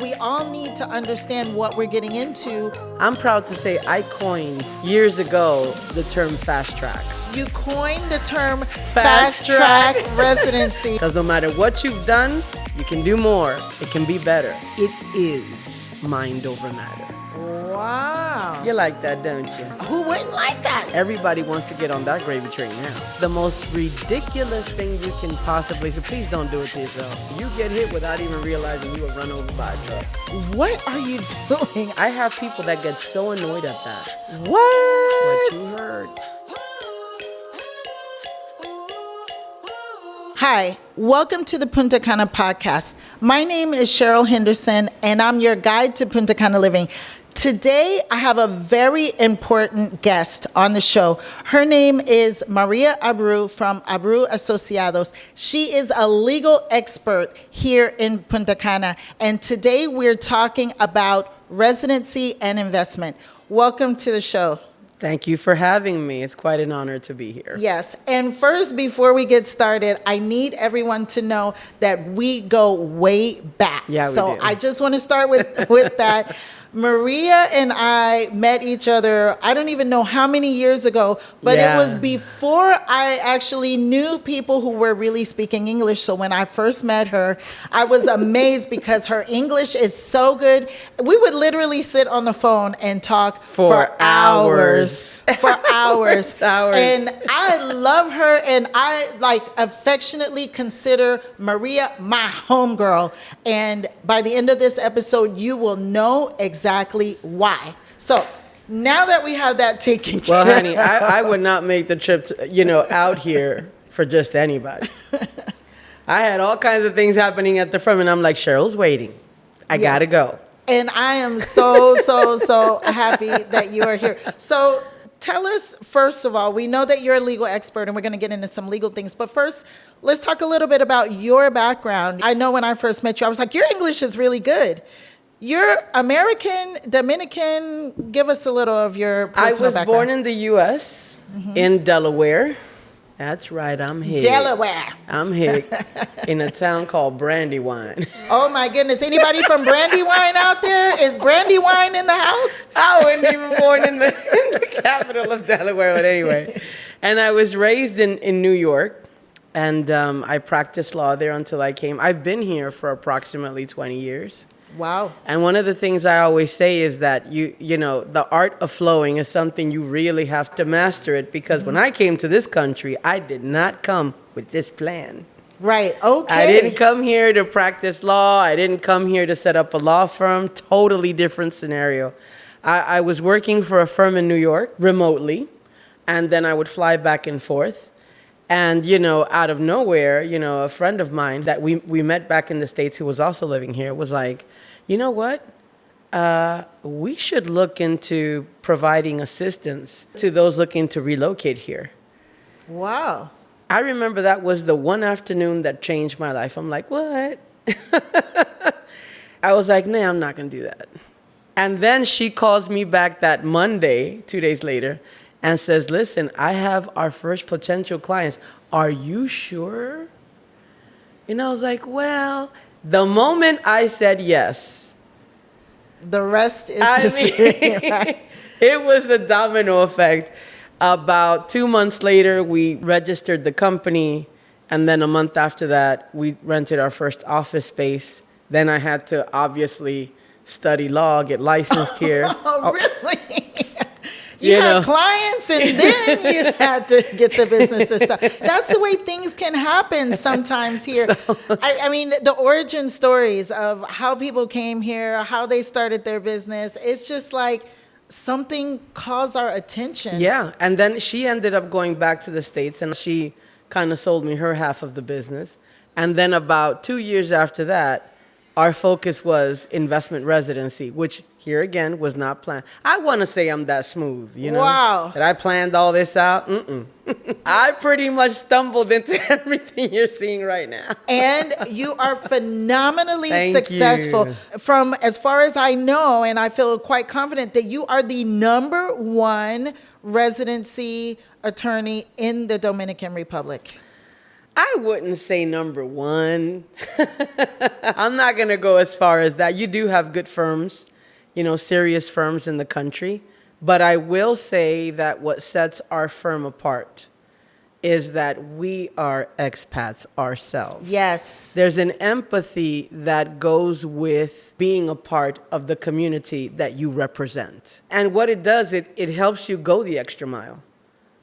we all need to understand what we're getting into. I'm proud to say I coined years ago the term fast track. You coined the term fast track residency. Because no matter what you've done, you can do more. It can be better. It is mind over matter. Wow. You like that, don't you? Who wouldn't like that? Everybody wants to get on that gravy train now. The most ridiculous thing you can possibly, so please don't do it to yourself. You get hit without even realizing you were run over by a truck. What are you doing? I have people that get so annoyed at that. What? What you heard. Hi, welcome to the Punta Cana Podcast. My name is Cheryl Henderson, and I'm your guide to Punta Cana living. Today, I have a very important guest on the show. Her name is Maria Abreu from Abreu Asociados. She is a legal expert here in Punta Cana, and today we're talking about residency and investment. Welcome to the show. Thank you for having me. It's quite an honor to be here. Yes. And first, before we get started, I need everyone to know that we go way back. Yeah, we so do. I just want to start with that. Maria and I met each other, I don't even know how many years ago, but Yeah. it was before I actually knew people who were really speaking English. So when I first met her, I was amazed because her English is so good. We would literally sit on the phone and talk for hours. For hours. Hours. And I love her, and I affectionately consider Maria my homegirl. And by the end of this episode, you will know exactly why. So now that we have that taken care Well, honey, I would not make the trip out here for just anybody. I had all kinds of things happening at the front, and I'm like, Cheryl's waiting. I Yes. gotta go. And I am so happy that you are here. So tell us, first of all, we know that you're a legal expert, and we're going to get into some legal things. But first, let's talk a little bit about your background. I know when I first met you, I was like, your English is really good. You're American, Dominican. Give us a little of your personal background. I was born in the U.S., in Delaware. That's right, I'm here. Delaware. I'm here in a town called Brandywine. Oh, my goodness. Anybody from Brandywine out there? Is Brandywine in the house? I wasn't even born in the capital of Delaware, but anyway. And I was raised in New York, and I practiced law there until I came. I've been here for approximately 20 years. Wow. And one of the things I always say is that you know, the art of flowing is something you really have to master it, because when I came to this country, I did not come with this plan. Right. Okay. I didn't come here to practice law. I didn't come here to set up a law firm. Totally different scenario. I was working for a firm in New York remotely, and then I would fly back and forth. And, out of nowhere, a friend of mine that we met back in the States who was also living here was like, you know what? We should look into providing assistance to those looking to relocate here. Wow. I remember that was the one afternoon that changed my life. I'm like, what? I was like, nah, I'm not going to do that. And then she calls me back that Monday, 2 days later, and says, listen, I have our first potential clients. Are you sure? And I was like, well, the moment I said yes, the rest is history. Right? It was the domino effect. About 2 months later, we registered the company. And then a month after that, we rented our first office space. Then I had to obviously study law, get licensed here. Oh, really? You had clients, and then you had to get the business and stuff. That's the way things can happen sometimes here. I mean, the origin stories of how people came here, how they started their business, it's just like something calls our attention. Yeah, and then she ended up going back to the States, and she kind of sold me her half of the business. And then about 2 years after that, our focus was investment residency, which here again was not planned. I want to say I'm that smooth, Wow. that I planned all this out. I pretty much stumbled into everything you're seeing right now. And you are phenomenally Thank successful. you. From as far as I know, and I feel quite confident that you are the #1 residency attorney in the Dominican Republic. I wouldn't say number one. I'm not going to go as far as that. You do have good firms, serious firms in the country. But I will say that what sets our firm apart is that we are expats ourselves. Yes. There's an empathy that goes with being a part of the community that you represent. And what it does, it helps you go the extra mile.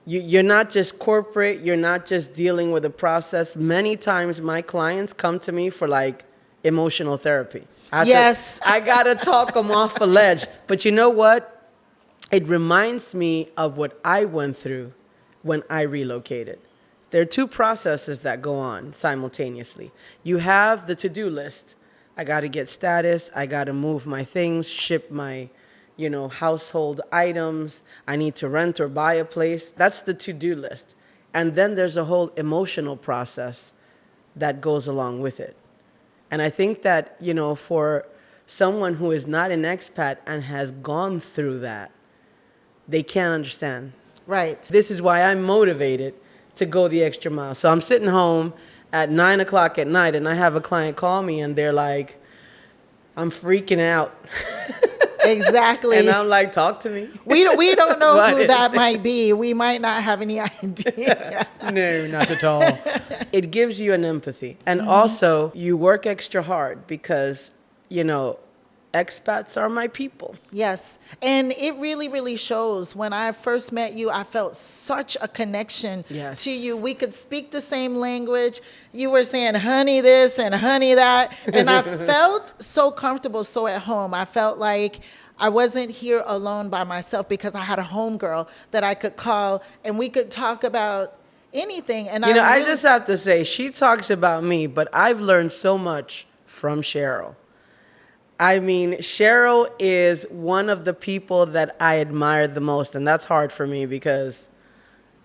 You're not just corporate. You're not just dealing with a process. Many times my clients come to me for like emotional therapy. I got to talk them off a ledge. But you know what? It reminds me of what I went through when I relocated. There are two processes that go on simultaneously. You have the to-do list. I got to get status. I got to move my things, ship my household items. I need to rent or buy a place. That's the to-do list. And then there's a whole emotional process that goes along with it. And I think that, for someone who is not an expat and has gone through that, they can't understand. Right. This is why I'm motivated to go the extra mile. So I'm sitting home at 9 o'clock at night and I have a client call me and they're like, I'm freaking out. Exactly. And I'm like, talk to me. We don't know who that might be. We might not have any idea. No, not at all. It gives you an empathy. And also, you work extra hard because, expats are my people. Yes. And it really, really shows. When I first met you, I felt such a connection to you. We could speak the same language. You were saying honey this and honey that. And I felt so comfortable, so at home. I felt like I wasn't here alone by myself because I had a homegirl that I could call and we could talk about anything. And I just have to say, she talks about me, but I've learned so much from Cheryl. I mean, Cheryl is one of the people that I admire the most, and that's hard for me because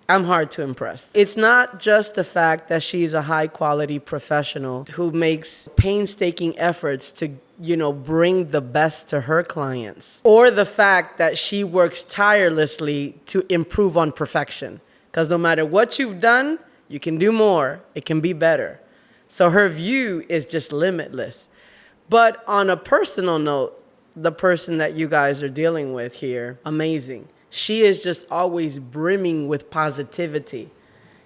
I'm hard to impress. It's not just the fact that she's a high-quality professional who makes painstaking efforts to, bring the best to her clients, or the fact that she works tirelessly to improve on perfection. Because no matter what you've done, you can do more. It can be better. So her view is just limitless. But on a personal note, the person that you guys are dealing with here, amazing. She is just always brimming with positivity.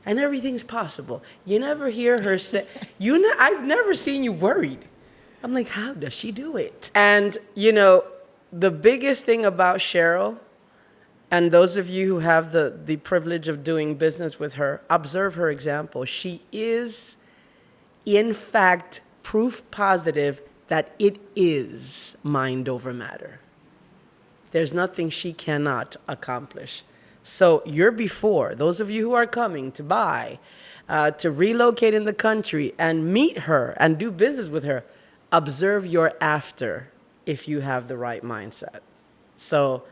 And everything's possible. You never hear her say, I've never seen you worried. I'm like, how does she do it? And, the biggest thing about Cheryl, and those of you who have the privilege of doing business with her, observe her example. She is, in fact, proof positive that it is mind over matter. There's nothing she cannot accomplish. So you're before, those of you who are coming to buy, to relocate in the country and meet her and do business with her, observe your after if you have the right mindset. So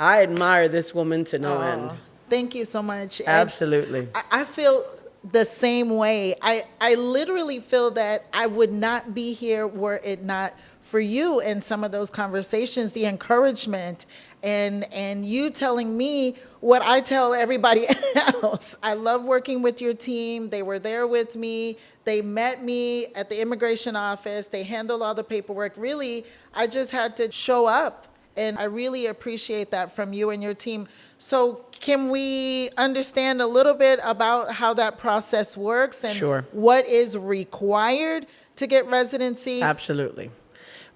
I admire this woman to no end. Thank you so much. Absolutely. I feel the same way. I literally feel that I would not be here were it not for you and some of those conversations, the encouragement, and you telling me what I tell everybody else. I love working with your team. They were there with me. They met me at the immigration office. They handled all the paperwork. Really, I just had to show up. And I really appreciate that from you and your team. So can we understand a little bit about how that process works and Sure. what is required to get residency? Absolutely.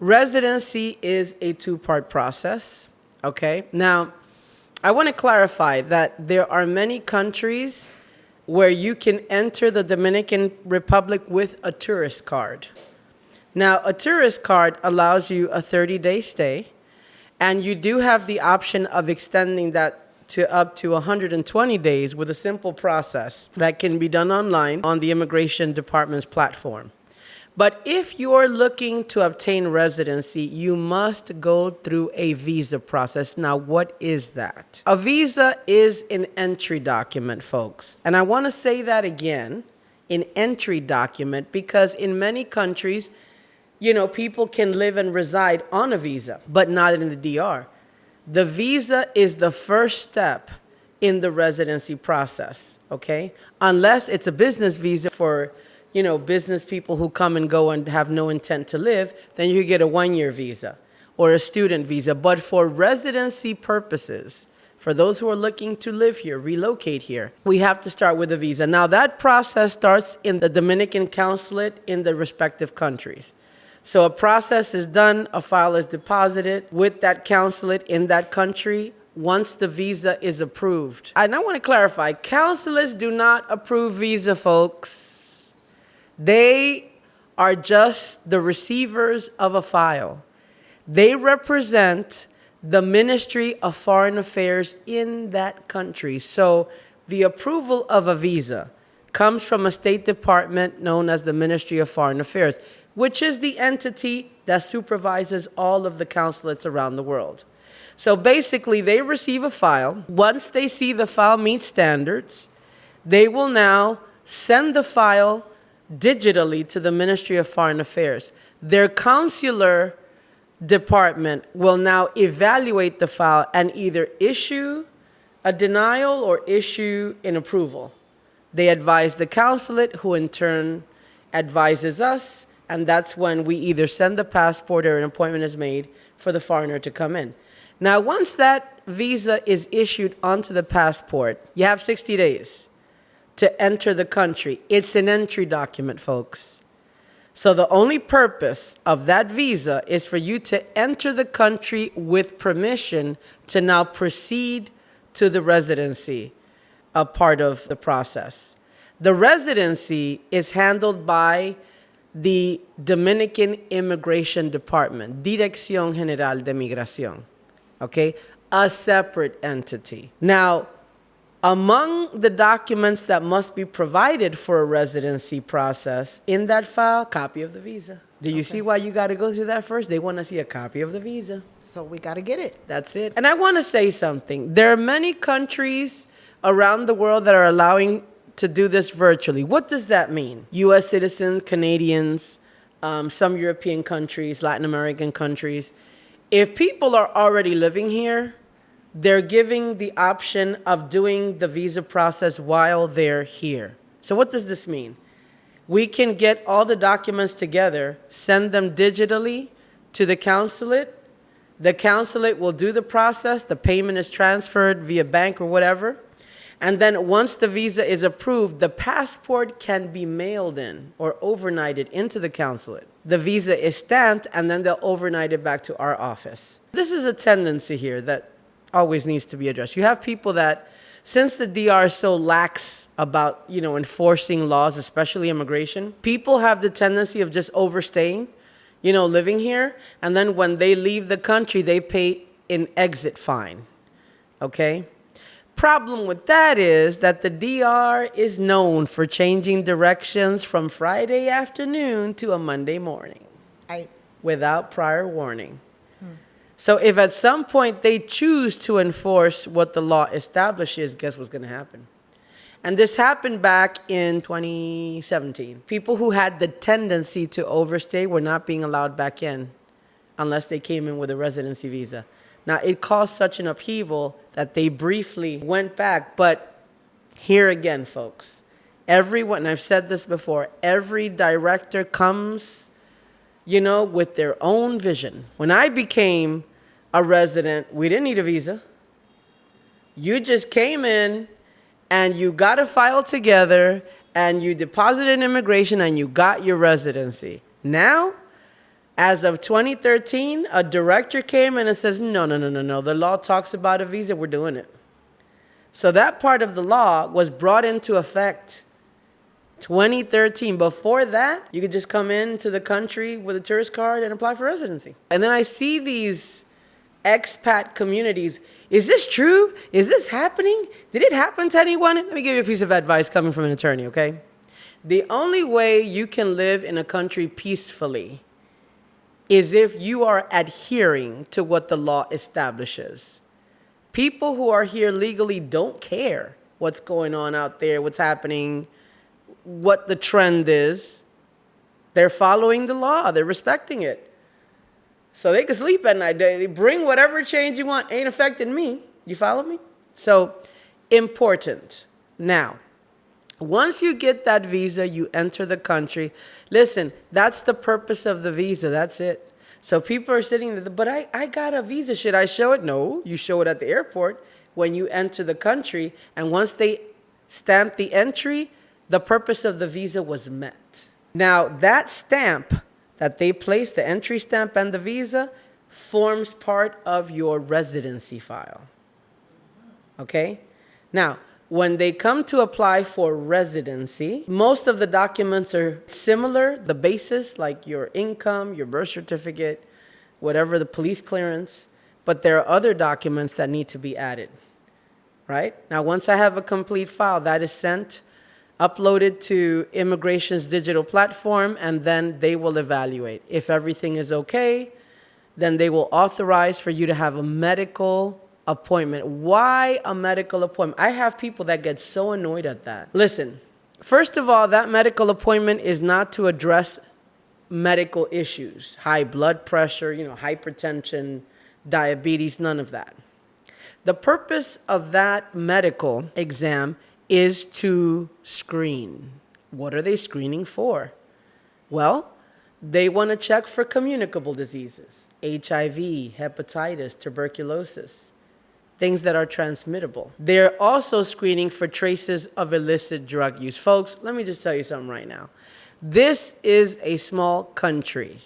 Residency is a two-part process, okay? Now, I want to clarify that there are many countries where you can enter the Dominican Republic with a tourist card. Now, a tourist card allows you a 30-day stay, and you do have the option of extending that to up to 120 days with a simple process that can be done online on the Immigration Department's platform. But if you're looking to obtain residency, you must go through a visa process. Now, what is that? A visa is an entry document, folks. And I want to say that again, an entry document, because in many countries, people can live and reside on a visa, but not in the DR. The visa is the first step in the residency process, okay? Unless it's a business visa for, business people who come and go and have no intent to live, then you get a 1-year visa or a student visa. But for residency purposes, for those who are looking to live here, relocate here, we have to start with a visa. Now, that process starts in the Dominican consulate in the respective countries. So a process is done, a file is deposited with that consulate in that country once the visa is approved. And I want to clarify, consulates do not approve visa, folks. They are just the receivers of a file. They represent the Ministry of Foreign Affairs in that country. So the approval of a visa comes from a State Department known as the Ministry of Foreign Affairs, which is the entity that supervises all of the consulates around the world. So basically, they receive a file. Once they see the file meets standards, they will now send the file digitally to the Ministry of Foreign Affairs. Their consular department will now evaluate the file and either issue a denial or issue an approval. They advise the consulate, who in turn advises us, and that's when we either send the passport or an appointment is made for the foreigner to come in. Now, once that visa is issued onto the passport, you have 60 days to enter the country. It's an entry document, folks. So the only purpose of that visa is for you to enter the country with permission to now proceed to the residency, a part of the process. The residency is handled by the Dominican Immigration Department, Dirección General de Migración, okay? A separate entity. Now, among the documents that must be provided for a residency process in that file, copy of the visa. Do you see why you got to go through that first? They want to see a copy of the visa. So we got to get it. That's it. And I want to say something. There are many countries around the world that are allowing to do this virtually. What does that mean? U.S. citizens, Canadians, some European countries, Latin American countries. If people are already living here, they're giving the option of doing the visa process while they're here. So what does this mean? We can get all the documents together, send them digitally to the consulate. The consulate will do the process. The payment is transferred via bank or whatever. And then once the visa is approved, the passport can be mailed in or overnighted into the consulate. The visa is stamped, and then they'll overnight it back to our office. This is a tendency here that always needs to be addressed. You have people that, since the DR is so lax about, enforcing laws, especially immigration, people have the tendency of just overstaying, living here. And then when they leave the country, they pay an exit fine, okay? Problem with that is that the DR is known for changing directions from Friday afternoon to a Monday morning without prior warning. So if at some point they choose to enforce what the law establishes, guess what's going to happen? And this happened back in 2017. People who had the tendency to overstay were not being allowed back in unless they came in with a residency visa. Now, it caused such an upheaval that they briefly went back. But here again, folks, everyone, and I've said this before, every director comes, with their own vision. When I became a resident, we didn't need a visa. You just came in and you got a file together and you deposited in immigration and you got your residency. Now, as of 2013, a director came in and says, no. The law talks about a visa. We're doing it. So that part of the law was brought into effect 2013. Before that, you could just come into the country with a tourist card and apply for residency. And then I see these expat communities. Is this true? Is this happening? Did it happen to anyone? Let me give you a piece of advice coming from an attorney, okay? The only way you can live in a country peacefully is if you are adhering to what the law establishes. People who are here legally don't care what's going on out there, what's happening, what the trend is. They're following the law. They're respecting it. So they can sleep at night. They bring whatever change you want. Ain't affecting me. You follow me? So Important. Now, once you get that visa, you enter the country. Listen, that's the purpose of the visa. That's it. So people are sitting there, but I got a visa. Should I show it? No, you show it at the airport when you enter the country. And once they stamp the entry, the purpose of the visa was met. Now, that stamp that they place, the entry stamp and the visa, forms part of your residency file. Okay? Now, when they come to apply for residency, most of the documents are similar, the basis, like your income, your birth certificate, whatever, the police clearance, but there are other documents that need to be added, right? Now, once I have a complete file, that is sent, uploaded to immigration's digital platform, and then they will evaluate. If everything is okay, then they will authorize for you to have a medical appointment. Why a medical appointment? I have people that get so annoyed at that. Listen, first of all, that medical appointment is not to address medical issues, high blood pressure, hypertension, diabetes, none of that. The purpose of that medical exam is to screen. What are they screening for? Well, they want to check for communicable diseases, HIV, hepatitis, tuberculosis, things that are transmittable. They're also screening for traces of illicit drug use. Folks, let me just tell you something right now. This is a small country.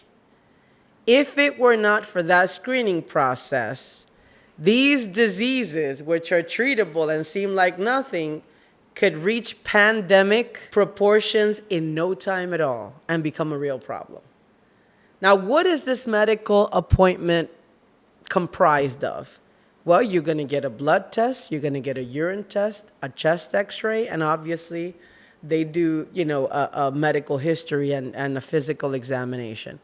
If it were not for that screening process, these diseases, which are treatable and seem like nothing, could reach pandemic proportions in no time at all and become a real problem. Now, what is this medical appointment comprised of? Well, you're going to get a blood test, you're going to get a urine test, a chest x-ray, and obviously they do, a medical history and a physical examination.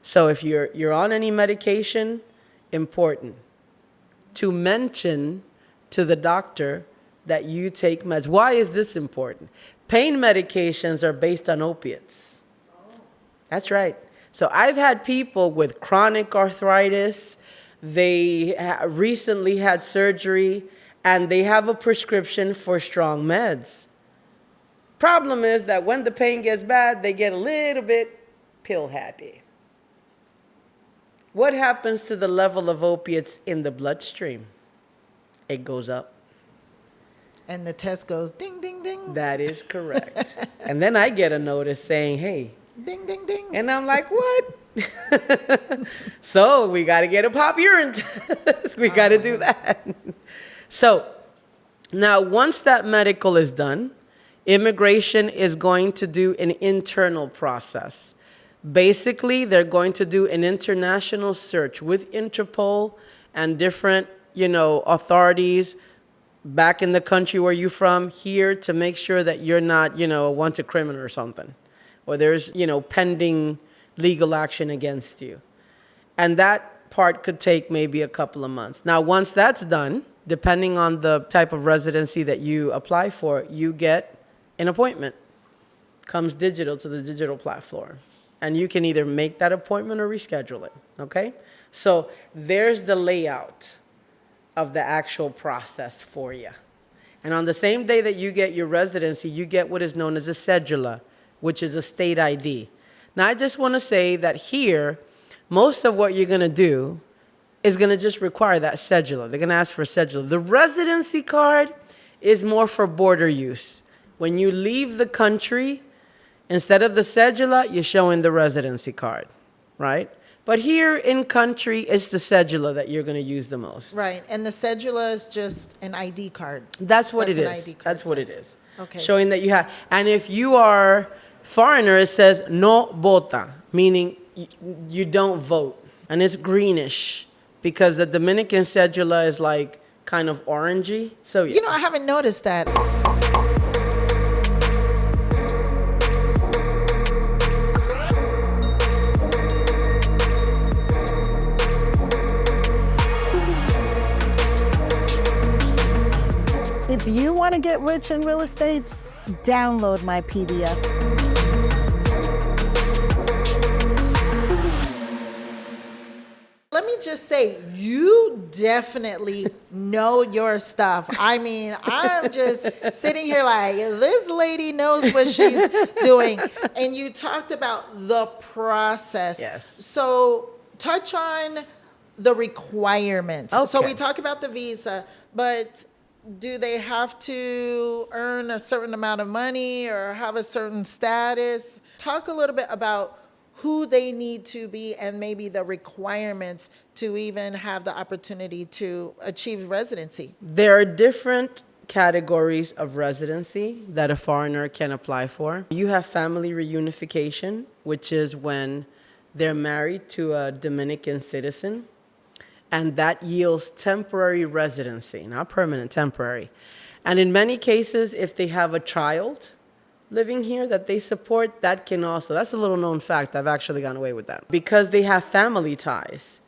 So if you're on any medication, important to mention to the doctor that you take meds. Why is this important? Pain medications are based on opiates. That's right. So I've had people with chronic arthritis, they recently had surgery, and they have a prescription for strong meds. Problem is that when the pain gets bad, they get a little bit pill happy. What happens to the level of opiates in the bloodstream? It goes up. And the test goes ding, ding, ding. That is correct. And then I get a notice saying, hey. Ding, ding, ding. And I'm like, what? So we got to get a pop urine test. We got to do that. So now once that medical is done, immigration is going to do an internal process. Basically, they're going to do an international search with Interpol and different, authorities back in the country where you're from here to make sure that you're not, a wanted criminal or something, or there's, pending legal action against you. And that part could take maybe a couple of months. Now, once that's done, depending on the type of residency that you apply for, you get an appointment. Comes digital to the digital platform. And you can either make that appointment or reschedule it, okay? So there's the layout of the actual process for you. And on the same day that you get your residency, you get what is known as a cedula, which is a state ID. Now, I just want to say that here, most of what you're going to do is going to just require that cedula. They're going to ask for a cedula. The residency card is more for border use. When you leave the country, instead of the cedula, you're showing the residency card, right? But here in country, it's the cedula that you're going to use the most. Right, and the cedula is just an ID card. That's what it an is. ID card, That's what yes. it is. Okay. Showing that you have. And if you are foreigner, it says no vota, meaning you don't vote. And it's greenish because the Dominican cedula is like kind of orangey. So yeah. I haven't noticed that. If you want to get rich in real estate, download my PDF. Let me just say, you definitely know your stuff. I mean, I'm just sitting here like, this lady knows what she's doing. And you talked about the process. Yes. So touch on the requirements. Okay. So we talk about the visa, but do they have to earn a certain amount of money or have a certain status? Talk a little bit about who they need to be and maybe the requirements to even have the opportunity to achieve residency. There are different categories of residency that a foreigner can apply for. You have family reunification, which is when they're married to a Dominican citizen, and that yields temporary residency, not permanent, temporary. And in many cases, if they have a child living here that they support, that can also, that's a little known fact, I've actually gone away with that. Because they have family ties.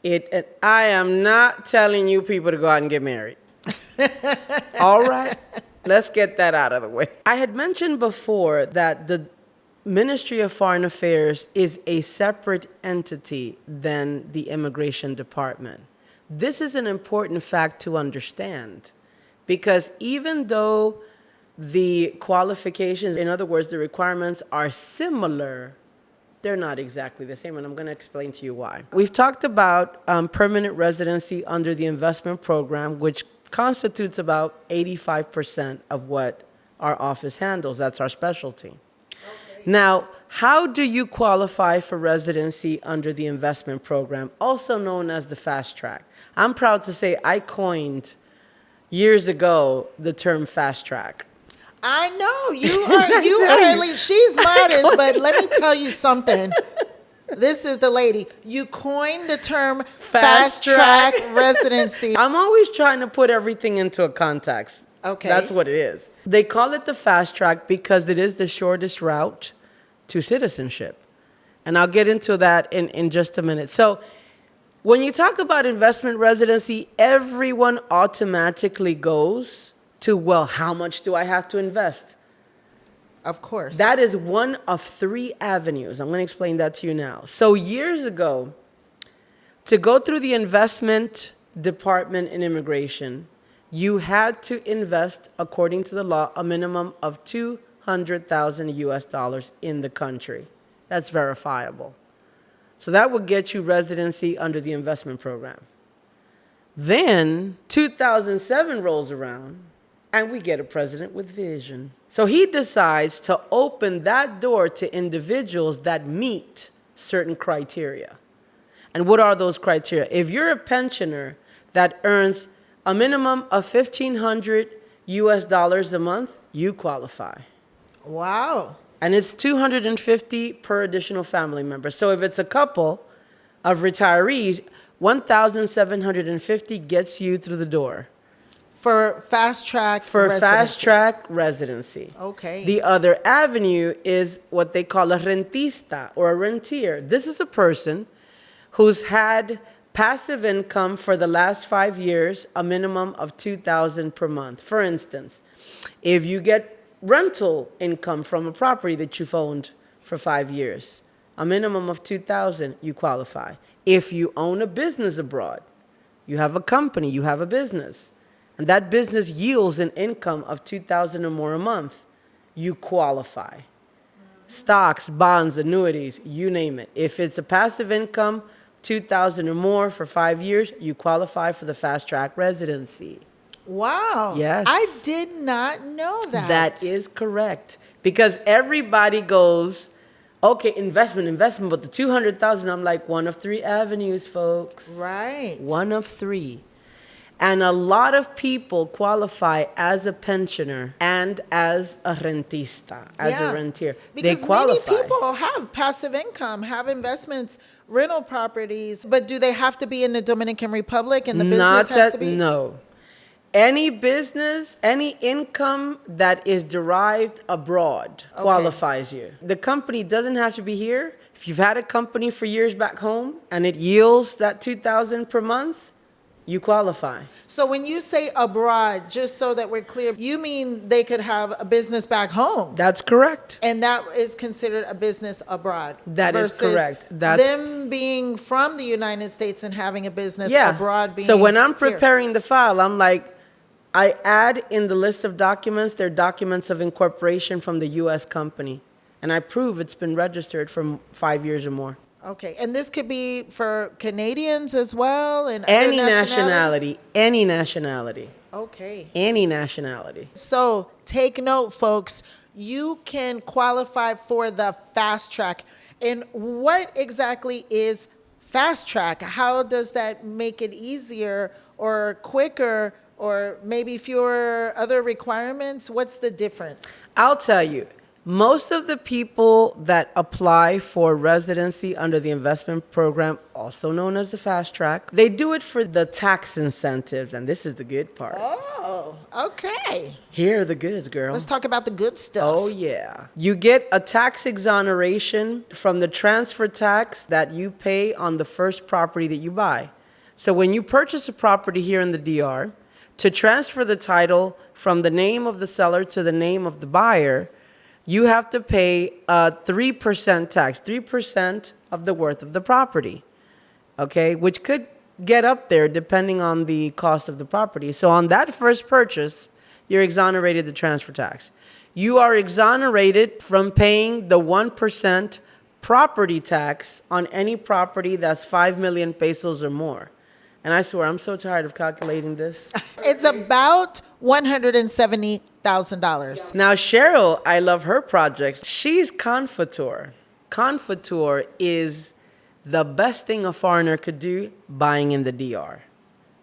I am not telling you people to go out and get married. All right, let's get that out of the way. I had mentioned before that the Ministry of Foreign Affairs is a separate entity than the Immigration Department. This is an important fact to understand because even though the qualifications, in other words, the requirements are similar, they're not exactly the same, and I'm going to explain to you why. We've talked about permanent residency under the investment program, which constitutes about 85% of what our office handles. That's our specialty. Now, how do you qualify for residency under the investment program, also known as the fast track? I'm proud to say I coined years ago the term fast track. I know you are least she's modest, but let me tell you something. This is the lady. You coined the term fast track residency. I'm always trying to put everything into a context. Okay. That's what it is. They call it the fast track because it is the shortest route to citizenship. And I'll get into that in just a minute. So when you talk about investment residency, everyone automatically goes to, well, how much do I have to invest? Of course. That is one of 3 avenues. I'm going to explain that to you now. So years ago, to go through the investment department in immigration, you had to invest, according to the law, a minimum of $200,000 US in the country. That's verifiable. So that would get you residency under the investment program. Then 2007 rolls around and we get a president with vision. So he decides to open that door to individuals that meet certain criteria. And what are those criteria? If you're a pensioner that earns a minimum of $1,500 US a month, you qualify. Wow. And it's $250 per additional family member. So if it's a couple of retirees, $1,750 gets you through the door. For fast track residency. Okay. The other avenue is what they call a rentista or a rentier. This is a person who's had passive income for the last 5 years, a minimum of $2,000 per month. For instance, if you get rental income from a property that you've owned for 5 years, a minimum of $2,000, you qualify. If you own a business abroad, you have a company, you have a business, and that business yields an income of $2,000 or more a month, you qualify. Stocks, bonds, annuities, you name it. If it's a passive income, $2,000 or more for 5 years, you qualify for the fast track residency. Wow. Yes. I did not know that. That is correct. Because everybody goes, okay, investment, but the $200,000, I'm like, one of 3 avenues, folks. Right. One of 3. And a lot of people qualify as a pensioner and as a rentista, as a rentier. Because they qualify. many people have passive income, have investments, rental properties, but do they have to be in the Dominican Republic and the business has to be? No. Any business, any income that is derived abroad qualifies you. The company doesn't have to be here. If you've had a company for years back home and it yields that $2,000 per month, you qualify. So when you say abroad, just so that we're clear, you mean they could have a business back home, That's correct. and that is considered a business abroad. That is versus correct. That's them being from the United States and having a business yeah. abroad. Being So when I'm here. preparing the file, I'm like, I add in the list of documents, they're documents of incorporation from the U.S. company. And I prove it's been registered for 5 years or more. Okay, and this could be for Canadians as well, and other Any nationalities? nationality. Okay. Any nationality. So take note, folks. You can qualify for the fast track. And what exactly is fast track? How does that make it easier or quicker, or maybe fewer other requirements? What's the difference? I'll tell you, most of the people that apply for residency under the investment program, also known as the fast track, they do it for the tax incentives. And this is the good part. Oh, okay. Here are the goods, girl. Let's talk about the good stuff. Oh, yeah. You get a tax exoneration from the transfer tax that you pay on the first property that you buy. So when you purchase a property here in the DR, to transfer the title from the name of the seller to the name of the buyer, you have to pay a 3% tax, 3% of the worth of the property, okay, which could get up there depending on the cost of the property. So on that first purchase, you're exonerated the transfer tax. You are exonerated from paying the 1% property tax on any property that's 5 million pesos or more. And I swear, I'm so tired of calculating this. It's about $170,000. Now, Cheryl, I love her projects. She's Confiture. Confiture is the best thing a foreigner could do buying in the DR.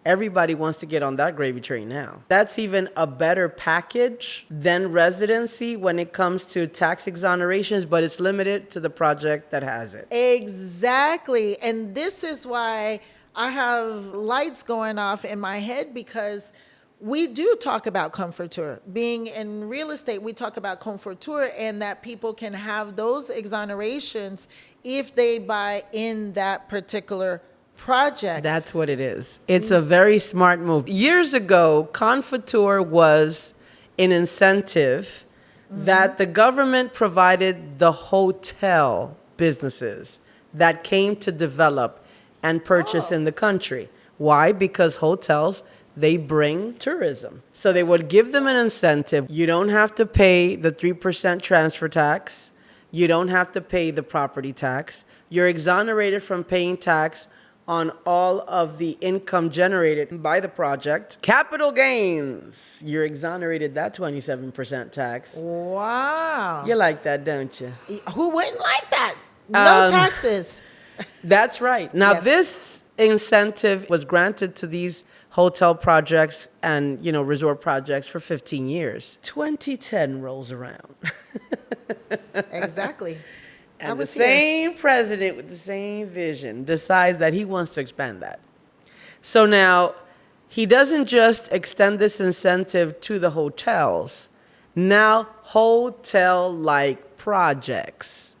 Everybody wants to get on that gravy train now. That's even a better package than residency when it comes to tax exonerations, but it's limited to the project that has it. Exactly. And this is why I have lights going off in my head, because we do talk about comforture. Being in real estate, we talk about comforture, and that people can have those exonerations if they buy in that particular project. That's what it is. It's a very smart move. Years ago, Confiture was an incentive that the government provided the hotel businesses that came to develop and purchase in the country. Why? Because hotels, they bring tourism. So they would give them an incentive. You don't have to pay the 3% transfer tax. You don't have to pay the property tax. You're exonerated from paying tax on all of the income generated by the project. Capital gains, you're exonerated that 27% tax. Wow. You like that, don't you? Who wouldn't like that? No taxes. That's right. Now, Yes. this incentive was granted to these hotel projects and, resort projects for 15 years. 2010 rolls around. Exactly. I And the was here. same president with the same vision decides that he wants to expand that. So now, he doesn't just extend this incentive to the hotels. Now, hotel-like projects.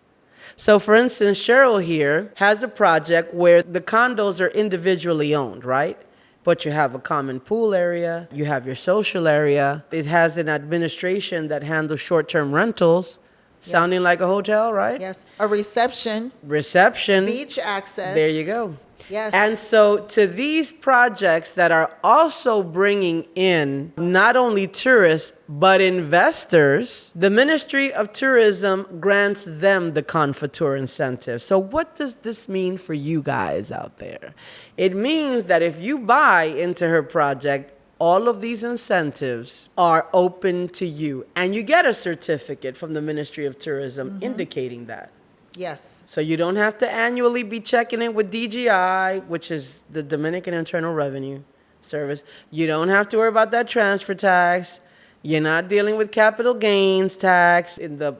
So, for instance, Cheryl here has a project where the condos are individually owned, right? But you have a common pool area, you have your social area. It has an administration that handles short-term rentals, sounding like a hotel, right? Yes. A reception, Reception. beach access. There you go. Yes. And so to these projects that are also bringing in not only tourists, but investors, the Ministry of Tourism grants them the Confiture incentive. So what does this mean for you guys out there? It means that if you buy into her project, all of these incentives are open to you. And you get a certificate from the Ministry of Tourism indicating that. Yes. So you don't have to annually be checking in with DGI, which is the Dominican Internal Revenue Service. You don't have to worry about that transfer tax. You're not dealing with capital gains tax. In the,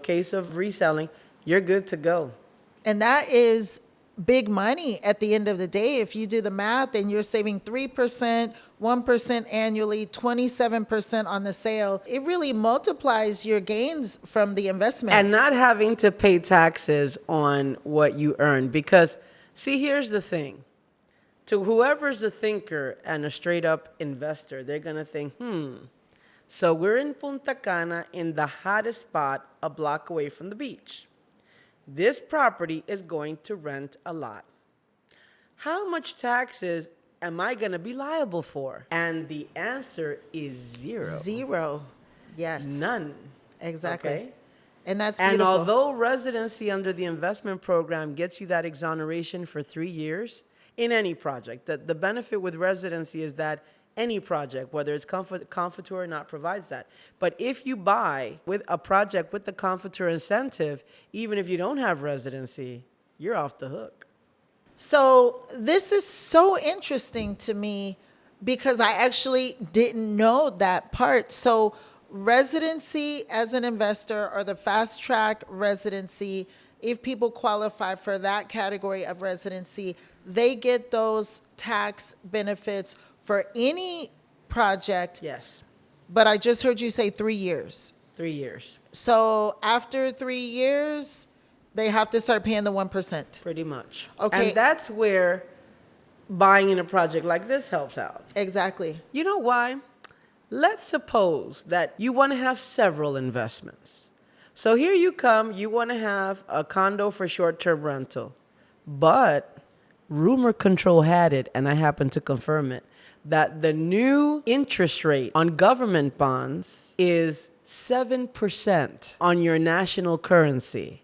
case of reselling, you're good to go. And that is big money at the end of the day. If you do the math and you're saving 3%, 1% annually, 27% on the sale, it really multiplies your gains from the investment. And not having to pay taxes on what you earn. Because, see, here's the thing. To whoever's a thinker and a straight up investor, they're going to think, so we're in Punta Cana in the hottest spot a block away from the beach. This property is going to rent a lot. How much taxes am I going to be liable for? And the answer is zero. Zero. Yes. None. Exactly. Okay? And that's And beautiful. although residency under the investment program gets you that exoneration for 3 years in any project, the benefit with residency is that any project, whether it's Confiture or not, provides that. But if you buy with a project with the Confiture incentive, even if you don't have residency, you're off the hook. So this is so interesting to me because I actually didn't know that part. So residency as an investor or the fast track residency, if people qualify for that category of residency, they get those tax benefits for any project. Yes, But I just heard you say 3 years. 3 years, So after 3 years, they have to start paying the 1%. pretty much. Okay. And that's where buying in a project like this helps out. Exactly. You know why? Let's suppose that you want to have several investments. So here you come, you want to have a condo for short-term rental. But rumor control had it, and I happen to confirm it, that the new interest rate on government bonds is 7% on your national currency.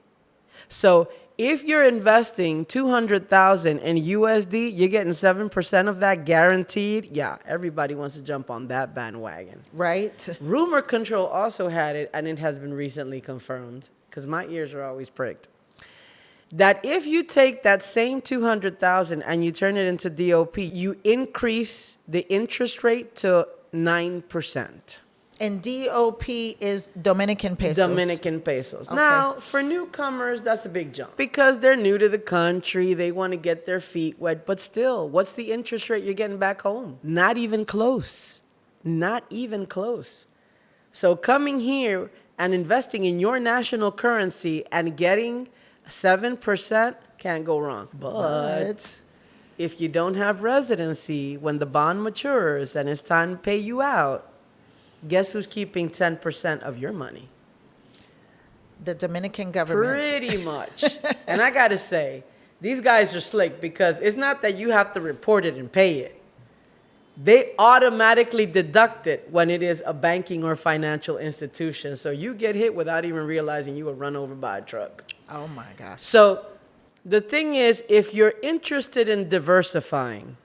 So if you're investing $200,000 in USD, you're getting 7% of that guaranteed. Yeah, everybody wants to jump on that bandwagon. Right? Rumor control also had it, and it has been recently confirmed, because my ears are always pricked, that if you take that same 200,000 and you turn it into DOP, you increase the interest rate to 9%. And DOP is Dominican pesos. Dominican pesos. Okay. Now, for newcomers, that's a big jump because they're new to the country. They want to get their feet wet. But still, what's the interest rate you're getting back home? Not even close. Not even close. So coming here and investing in your national currency and getting 7% can't go wrong. But if you don't have residency, when the bond matures and it's time to pay you out, guess who's keeping 10% of your money? The Dominican government. Pretty much. And I got to say, these guys are slick because it's not that you have to report it and pay it. They automatically deduct it when it is a banking or financial institution. So you get hit without even realizing you were run over by a truck. Oh my gosh. So the thing is, if you're interested in diversifying,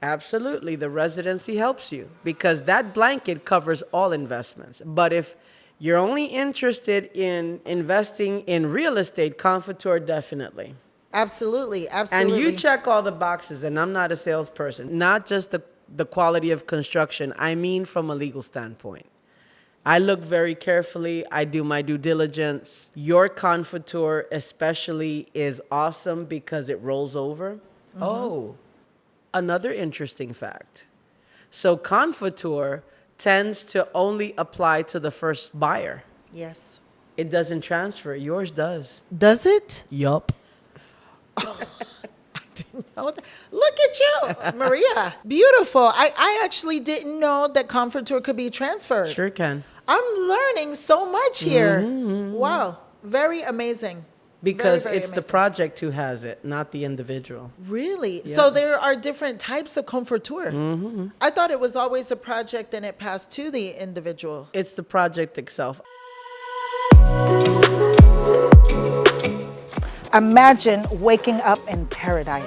absolutely, the residency helps you because that blanket covers all investments. But if you're only interested in investing in real estate, Confiture definitely. Absolutely. And Absolutely. you check all the boxes, and I'm not a salesperson, not just the quality of construction, I mean from a legal standpoint. I look very carefully. I do my due diligence. Your Confiture especially is awesome because it rolls over. Mm-hmm. Oh, another interesting fact. So Confiture tends to only apply to the first buyer. Yes. It doesn't transfer. Yours does. Does it? Yup. Oh, look at you, Maria. Beautiful. I actually didn't know that Confiture could be transferred. Sure can. I'm learning so much here. Wow. Very amazing. Because Very, very it's the amazing. project who has it, not the individual. Really? So there are different types of Confiture. I thought it was always a project and it passed to the individual. It's the project itself. Imagine waking up in paradise.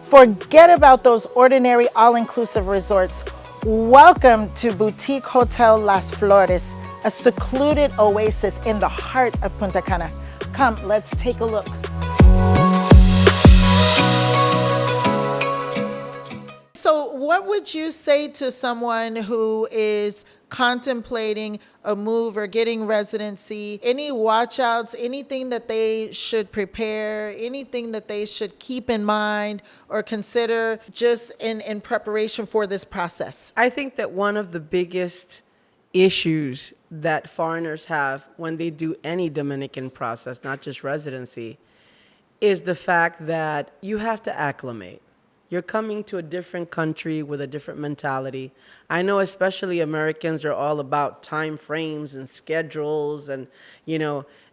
Forget about those ordinary all-inclusive resorts. Welcome to Boutique Hotel Las Flores, a secluded oasis in the heart of Punta Cana. Come, let's take a look. So what would you say to someone who is contemplating a move or getting residency? Any watch outs, anything that they should prepare, anything that they should keep in mind or consider just in preparation for this process? I think that one of the biggest issues that foreigners have when they do any Dominican process, not just residency, is the fact that you have to acclimate. You're coming to a different country with a different mentality. I know especially Americans are all about time frames and schedules and,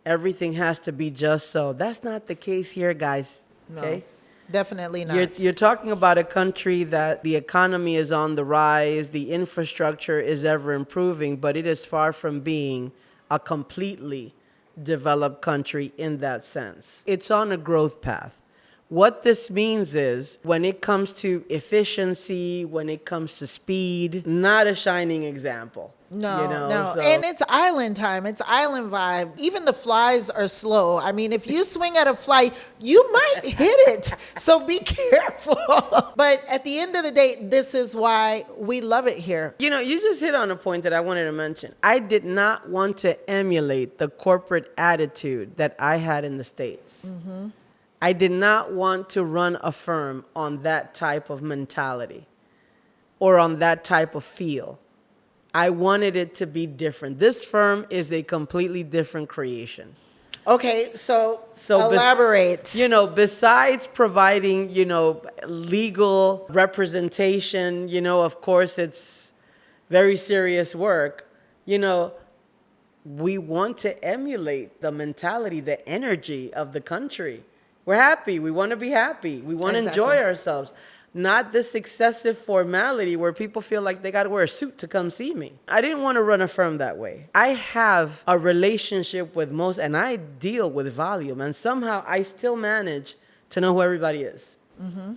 everything has to be just so. That's not the case here, guys. Okay? No, definitely not. You're talking about a country that the economy is on the rise, the infrastructure is ever improving, but it is far from being a completely developed country in that sense. It's on a growth path. What this means is when it comes to efficiency, when it comes to speed, not a shining example. No. So- And it's island time. It's island vibe. Even the flies are slow. I mean, if you swing at a fly, you might hit it. So be careful. But at the end of the day, this is why we love it here. You just hit on a point that I wanted to mention. I did not want to emulate the corporate attitude that I had in the States. Mm-hmm. I did not want to run a firm on that type of mentality or on that type of feel. I wanted it to be different. This firm is a completely different creation. Okay, so elaborate. Besides providing, legal representation, of course, it's very serious work. We want to emulate the mentality, the energy of the country. We're happy. We want to be happy. We want to enjoy ourselves. Not this excessive formality where people feel like they got to wear a suit to come see me. I didn't want to run a firm that way. I have a relationship with most, and I deal with volume, and somehow I still manage to know who everybody is. Mm-hmm.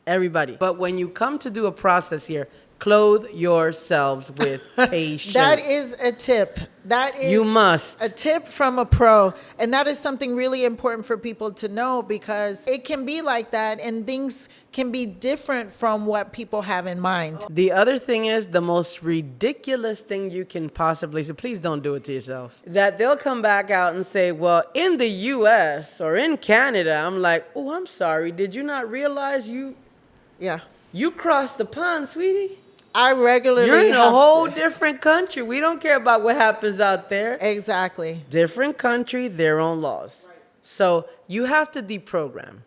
Everybody. But when you come to do a process here, clothe yourselves with patience. That is a tip. That is you must. A tip from a pro. And that is something really important for people to know because it can be like that and things can be different from what people have in mind. The other thing is the most ridiculous thing you can possibly say, please don't do it to yourself, that they'll come back out and say, well, in the U.S. or in Canada, I'm like, oh, I'm sorry. Did you not realize you crossed the pond, sweetie? I regularly You're in a whole different country. We don't care about what happens out there. Exactly. Different country, their own laws. Right. So you have to deprogram.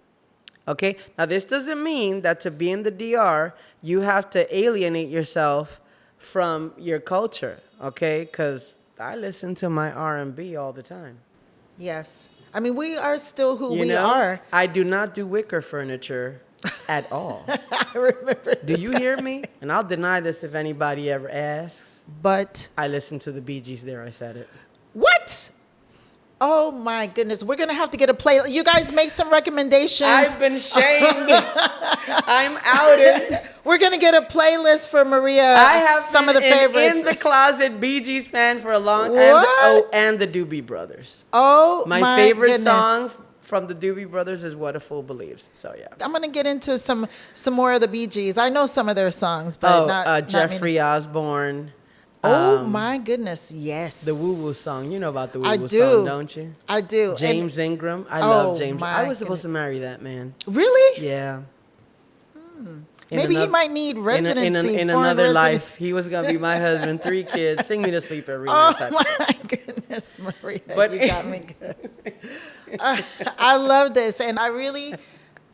Okay? Now, this doesn't mean that to be in the DR, you have to alienate yourself from your culture. Okay? Because I listen to my R&B all the time. Yes. I mean, we are still who we are. I do not do wicker furniture at all. I remember. Do you hear me? And I'll deny this if anybody ever asks. But I listened to the Bee Gees there. I said it. What? Oh my goodness. We're going to have to get a play. You guys make some recommendations. I've been shamed. I'm outed. We're going to get a playlist for Maria. I have some of the favorites. In the closet Bee Gees fan for a long time. And the Doobie Brothers. Oh my favorite song from the Doobie Brothers is What a Fool Believes. So, yeah. I'm going to get into some more of the Bee Gees. I know some of their songs, but not Jeffrey Osborne. Oh, my goodness. Yes. The Woo Woo song. You know about the Woo Woo song, don't you? I do. James Ingram. I love James. I was supposed to marry that man. Really? Yeah. Maybe he might need residency. In another life, he was going to be my husband, 3 kids, sing me to sleep every night. Oh, my goodness, Maria. But you got me good. I love this, and I really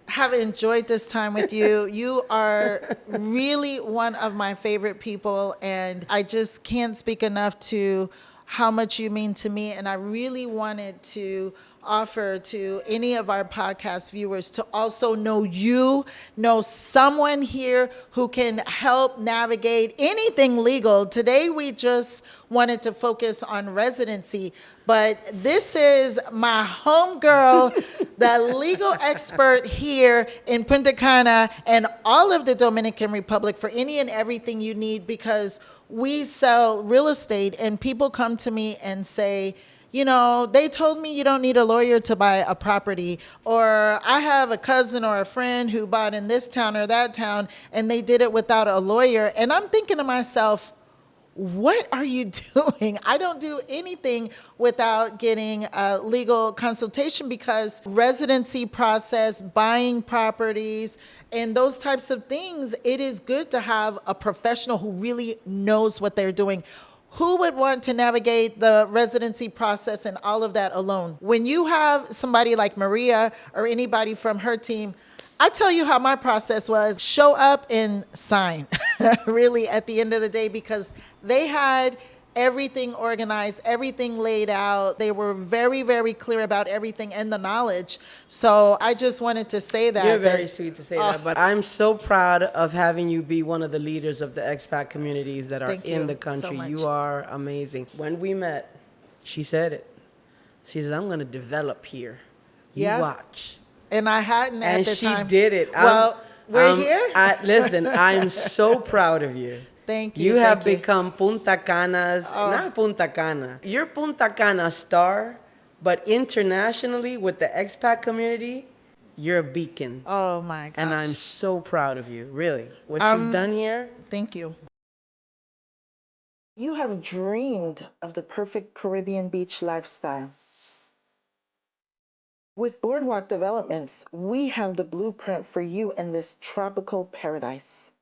have enjoyed this time with you. You are really one of my favorite people, and I just can't speak enough to how much you mean to me, and I really wanted to offer to any of our podcast viewers to also know someone here who can help navigate anything legal. Today, we just wanted to focus on residency, but this is my homegirl, the legal expert here in Punta Cana and all of the Dominican Republic for any and everything you need, because we sell real estate and people come to me and say, they told me you don't need a lawyer to buy a property, or I have a cousin or a friend who bought in this town or that town and they did it without a lawyer. And I'm thinking to myself, what are you doing? I don't do anything without getting a legal consultation, because residency process, buying properties, and those types of things, it is good to have a professional who really knows what they're doing. who would want to navigate the residency process and all of that alone? When you have somebody like Maria or anybody from her team, I tell you how my process was. Show up and sign, really, at the end of the day, because they had everything organized, everything laid out. They were very, very clear about everything and the knowledge. So I just wanted to say that. You're very sweet to say that, but I'm so proud of having you be one of the leaders of the expat communities that are in the country. You are amazing. When we met, she said it. She said, I'm going to develop here. You watch. And I hadn't at the time. And she did it. Well, we're here. Listen, I'm so proud of you. Thank you. You have become Punta Cana's, not Punta Cana. You're Punta Cana star, but internationally with the expat community, you're a beacon. Oh my gosh. And I'm so proud of you, really. What you've done here. Thank you. You have dreamed of the perfect Caribbean beach lifestyle. With Boardwalk Developments, we have the blueprint for you in this tropical paradise.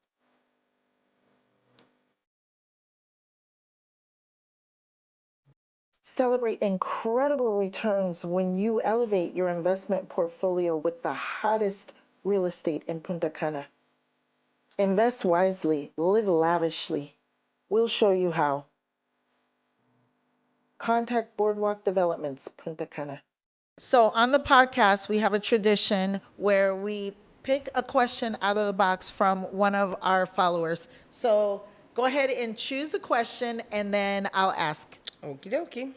Celebrate incredible returns when you elevate your investment portfolio with the hottest real estate in Punta Cana. Invest wisely, live lavishly. We'll show you how. Contact Boardwalk Developments, Punta Cana. So on the podcast, we have a tradition where we pick a question out of the box from one of our followers. So go ahead and choose a question, and then I'll ask. Okie dokie.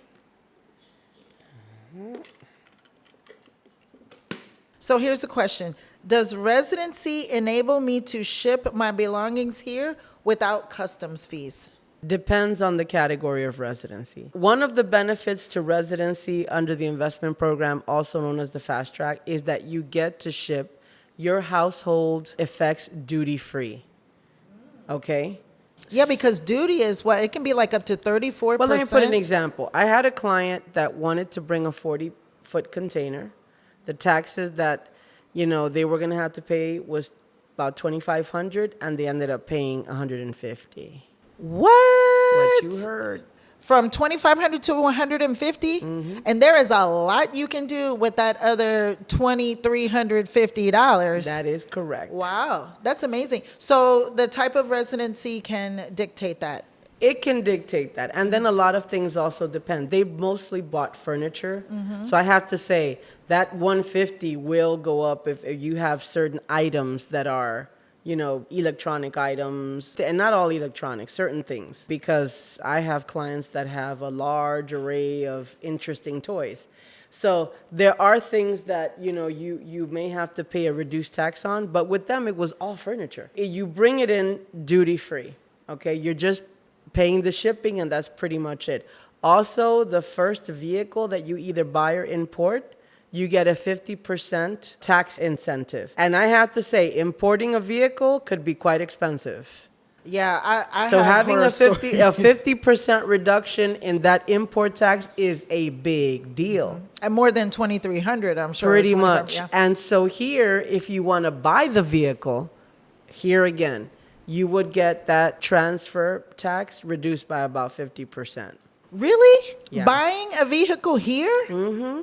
So here's the question. Does residency enable me to ship my belongings here without customs fees? Depends on the category of residency. One of the benefits to residency under the investment program, also known as the fast track, is that you get to ship your household effects duty-free. Okay? Yeah, because duty is what? It can be like up to 34%. Well, let me put an example. I had a client that wanted to bring a 40-foot container. The taxes that, they were going to have to pay was about $2,500, and they ended up paying $150. What you heard. From $2,500 to $150, and there is a lot you can do with that other $2,350. That is correct. Wow, that's amazing. So the type of residency can dictate that. It can dictate that, and then a lot of things also depend. They mostly bought furniture, so I have to say that $150 will go up if you have certain items that are, electronic items, and not all electronic, certain things, because I have clients that have a large array of interesting toys. So there are things that, you may have to pay a reduced tax on, but with them, it was all furniture. You bring it in duty-free, okay? You're just paying the shipping, and that's pretty much it. Also, the first vehicle that you either buy or import, you get a 50% tax incentive. And I have to say, importing a vehicle could be quite expensive. Yeah, I so have having a 50% reduction in that import tax is a big deal. And more than $2,300, I'm sure. Pretty much. Yeah. And so here, if you want to buy the vehicle, here again, you would get that transfer tax reduced by about 50%. Really? Yeah. Buying a vehicle here? Mm-hmm.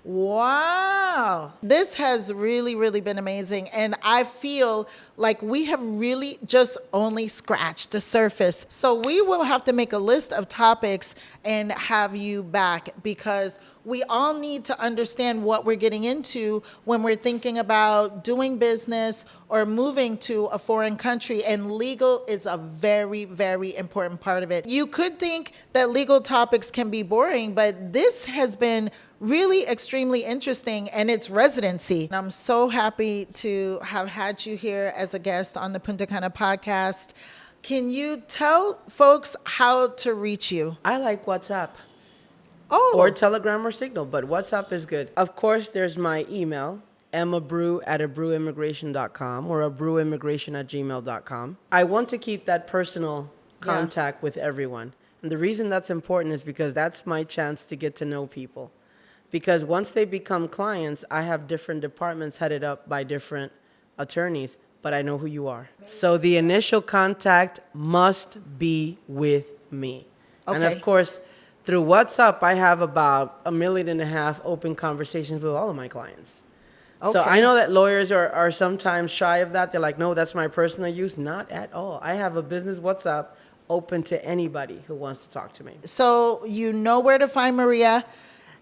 Wow. This has really, really been amazing. And I feel like we have really just only scratched the surface. So we will have to make a list of topics and have you back, because we all need to understand what we're getting into when we're thinking about doing business or moving to a foreign country. And legal is a very, very important part of it. You could think that legal topics can be boring, but this has been really extremely interesting, and it's residency. And I'm so happy to have had you here as a guest on the Punta Cana Podcast. Can you tell folks how to reach you? I like WhatsApp. Oh. Or Telegram or Signal, but WhatsApp is good. Of course, there's my email, emmabrew@abreuimmigration.com or abreuimmigration@gmail.com. I want to keep that personal contact with everyone. And the reason that's important is because that's my chance to get to know people. Because once they become clients, I have different departments headed up by different attorneys, but I know who you are. So the initial contact must be with me. And Okay. of course, through WhatsApp, I have about 1.5 million open conversations with all of my clients. So Okay. I know that lawyers are sometimes shy of that. They're like, no, that's my personal use. Not at all. I have a business WhatsApp open to anybody who wants to talk to me. So you know where to find Maria.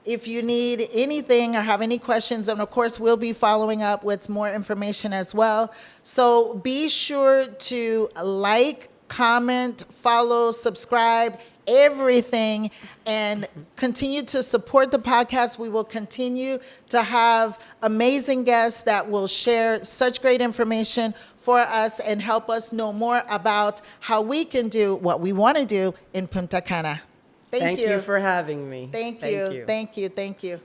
If you need anything or have any questions, and of course, we'll be following up with more information as well. So be sure to like, comment, follow, subscribe, everything, and continue to support the podcast. We will continue to have amazing guests that will share such great information for us and help us know more about how we can do what we want to do in Punta Cana. Thank you for having me. Thank you. Thank you. Thank you.